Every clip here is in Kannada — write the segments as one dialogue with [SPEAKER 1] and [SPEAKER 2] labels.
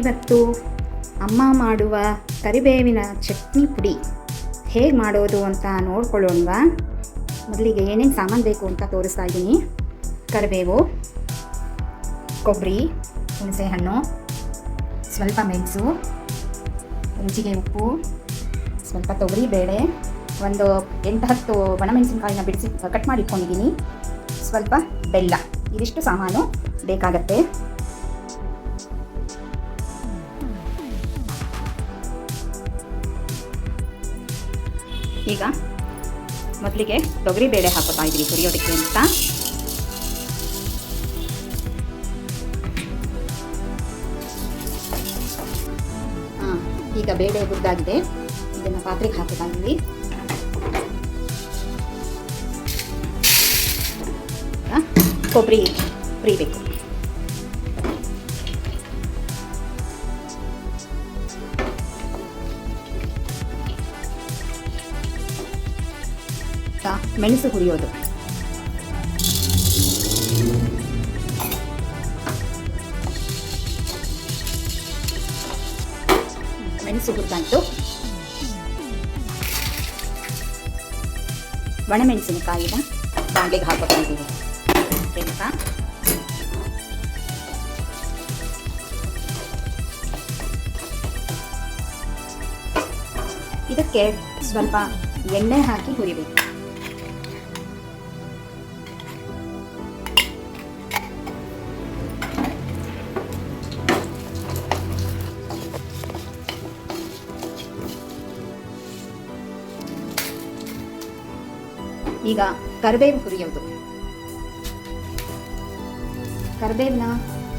[SPEAKER 1] ಇವತ್ತು ಅಮ್ಮ ಮಾಡುವ ಕರಿಬೇವಿನ ಚಟ್ನಿ ಪುಡಿ ಹೇಗೆ ಮಾಡೋದು ಅಂತ ನೋಡ್ಕೊಳ್ಳೋಣವಾ. ಮೊದಲಿಗೆ ಏನೇನು ಸಾಮಾನು ಬೇಕು ಅಂತ ತೋರಿಸ್ತಾ ಇದ್ದೀನಿ. ಕರಿಬೇವು, ಕೊಬ್ಬರಿ, ಹುಣಸೆಹಣ್ಣು, ಸ್ವಲ್ಪ ಮೆಣಸು, ರುಚಿಗೆ ಉಪ್ಪು, ಸ್ವಲ್ಪ ತೊಗರಿ ಬೇಳೆ, ಒಂದು 8-10 ಒಣಮೆಣಸಿನ್ಕಾಯಿನ ಬಿಡಿಸಿ ಕಟ್ ಮಾಡಿ ಇಟ್ಕೊಂಡಿದ್ದೀನಿ, ಸ್ವಲ್ಪ ಬೆಲ್ಲ. ಇದಿಷ್ಟು ಸಾಮಾನು ಬೇಕಾಗತ್ತೆ. ಈಗ ಮೊದಲಿಗೆ ತೊಗರಿ ಬೇಳೆ ಹಾಕೋತಾ ಇದ್ದೀವಿ ಹುರಿಯೋದಕ್ಕೆ ಅಂತ. ಈಗ ಬೇಳೆ ಹುರಿದಾಗಿದೆ, ಇದನ್ನು ಪಾತ್ರೆಗೆ ಹಾಕೋತಾ ಇದ್ದೀವಿ. ಕೊಬ್ಬರಿ ಹುರಿಬೇಕು. ಮೆಣಸು ಹುರಿಯೋದು. ಮೆಣಸು ಹುರಿದಾಯ್ತು. ಒಣಮೆಣಸಿನಕಾಯಿನ ಬಾಂಡ್ಲಿಗೆ ಹಾಕೋತಾ ಇದ್ದೀವಿ. ಇದಕ್ಕೆ ಸ್ವಲ್ಪ ಎಣ್ಣೆ ಹಾಕಿ ಹುರಿಬೇಕು. ಈಗ ಕರಿಬೇವು ಹುರಿಯೋದು. ಕರಿಬೇವನ್ನ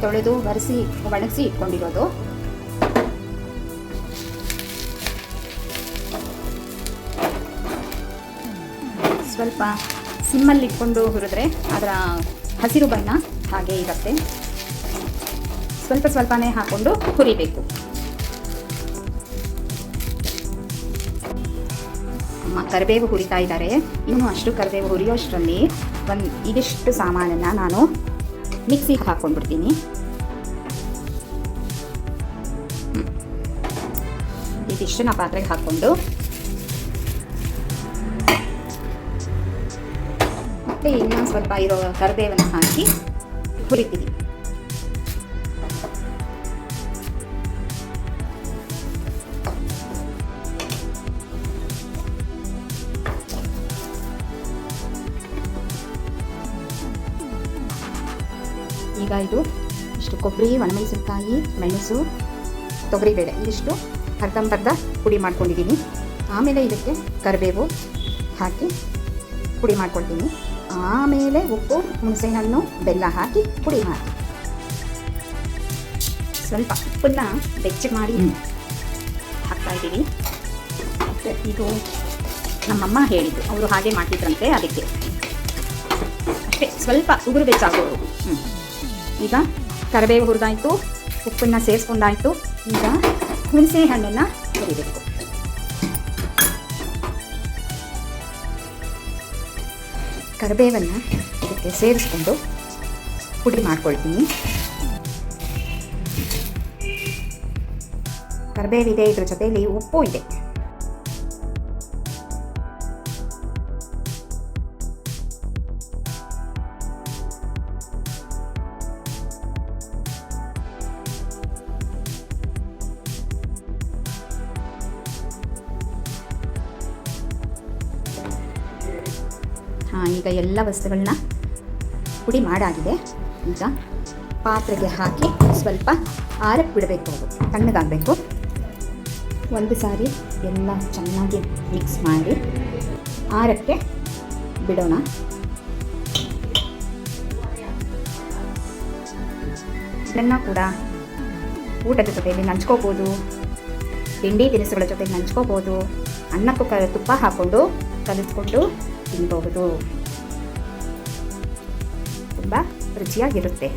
[SPEAKER 1] ತೊಳೆದು ಒಣಗಿಸಿ ಇಟ್ಕೊಂಡಿರೋದು. ಸ್ವಲ್ಪ ಸಿಮ್ಮಲ್ಲಿ ಇಟ್ಕೊಂಡು ಹುರಿದ್ರೆ ಅದರ ಹಸಿರು ಬಣ್ಣ ಹಾಗೆ ಇರುತ್ತೆ. ಸ್ವಲ್ಪನೇ ಹಾಕೊಂಡು ಹುರಿಬೇಕು. ಅಮ್ಮ ಕರಿಬೇವು ಹುರಿತಾ ಇದ್ದಾರೆ. ಇನ್ನೂ ಅಷ್ಟು ಕರಿಬೇವು ಹುರಿಯೋಷ್ಟರಲ್ಲಿ ಇದಿಷ್ಟು ಸಾಮಾನನ್ನು ನಾನು ಮಿಕ್ಸಿಗೆ ಹಾಕ್ಕೊಂಡ್ಬಿಡ್ತೀನಿ. ಇದಿಷ್ಟು ನಾ ಪಾತ್ರೆಗೆ ಹಾಕ್ಕೊಂಡು ಮತ್ತೆ ಇನ್ನೊಂದು ಸ್ವಲ್ಪ ಇರೋ ಕರಿಬೇವನ್ನು ಹಾಕಿ ಹುರಿತೀನಿ. ಈಗ ಇದು ಇಷ್ಟು ಕೊಬ್ಬರಿ, ಒಣಮೆಣಸಿನಕಾಯಿ, ಮೆಣಸು, ತೊಗರಿಬೇಳೆ ಇದಿಷ್ಟು ಅರ್ಧಂಬರ್ಧ ಪುಡಿ ಮಾಡ್ಕೊಂಡಿದ್ದೀನಿ. ಆಮೇಲೆ ಇದಕ್ಕೆ ಕರಿಬೇವು ಹಾಕಿ ಪುಡಿ ಮಾಡ್ಕೊಳ್ತೀನಿ. ಆಮೇಲೆ ಉಪ್ಪು, ಹುಣಸೆಹಣ್ಣು, ಬೆಲ್ಲ ಹಾಕಿ ಪುಡಿ ಮಾಡಿ ಸ್ವಲ್ಪ ಉಪ್ಪನ್ನು ಬೆಚ್ಚಗೆ ಮಾಡಿ ಹಾಕ್ತಾಯಿದ್ದೀನಿ. ಇದು ನಮ್ಮಮ್ಮ ಹೇಳಿದ್ದು, ಅವರು ಹಾಗೆ ಮಾಡ್ತಿದ್ರಂತೆ, ಅದಕ್ಕೆ ಅಷ್ಟೇ. ಸ್ವಲ್ಪ ಉಗುರು ಬೆಚ್ಚಾಗೋರು. ಈಗ ಕರಿಬೇವು ಹುರಿದಾಯಿತು, ಉಪ್ಪನ್ನು ಸೇರಿಸ್ಕೊಂಡಾಯಿತು. ಈಗ ಹುಣಸೆ ಹಣ್ಣನ್ನು ಹುರಿಬೇಕು. ಕರಿಬೇವನ್ನು ಇದಕ್ಕೆ ಸೇರಿಸ್ಕೊಂಡು ಪುಡಿ ಮಾಡ್ಕೊಳ್ತೀನಿ. ಕರಿಬೇವಿದೆ, ಇದ್ರ ಜೊತೆಯಲ್ಲಿ ಉಪ್ಪು ಇದೆ. ಈಗ ಎಲ್ಲ ವಸ್ತುಗಳನ್ನ ಪುಡಿ ಮಾಡಾಗಿದೆ. ಈಗ ಪಾತ್ರೆಗೆ ಹಾಕಿ ಸ್ವಲ್ಪ ಆರಕ್ಕೆ ಬಿಡಬೇಕು. ಅದು ತಣ್ಣಗಾಗಬೇಕು. ಒಂದು ಸಾರಿ ಎಲ್ಲ ಚೆನ್ನಾಗಿ ಮಿಕ್ಸ್ ಮಾಡಿ ಆರಕ್ಕೆ ಬಿಡೋಣ. ಇದನ್ನು ಕೂಡ ಊಟದ ಜೊತೆಯಲ್ಲಿ ನಂಚ್ಕೋಬೋದು, ತಿಂಡಿ ತಿನಿಸುಗಳ ಜೊತೆಗೆ ನಂಚ್ಕೋಬೋದು, ಅನ್ನಕ್ಕೂ ತುಪ್ಪ ಹಾಕ್ಕೊಂಡು ಕಲಿಸ್ಕೊಂಡು ತಿನ್ಬಹುದು. ತುಂಬ ರುಚಿಯಾಗಿರುತ್ತೆ.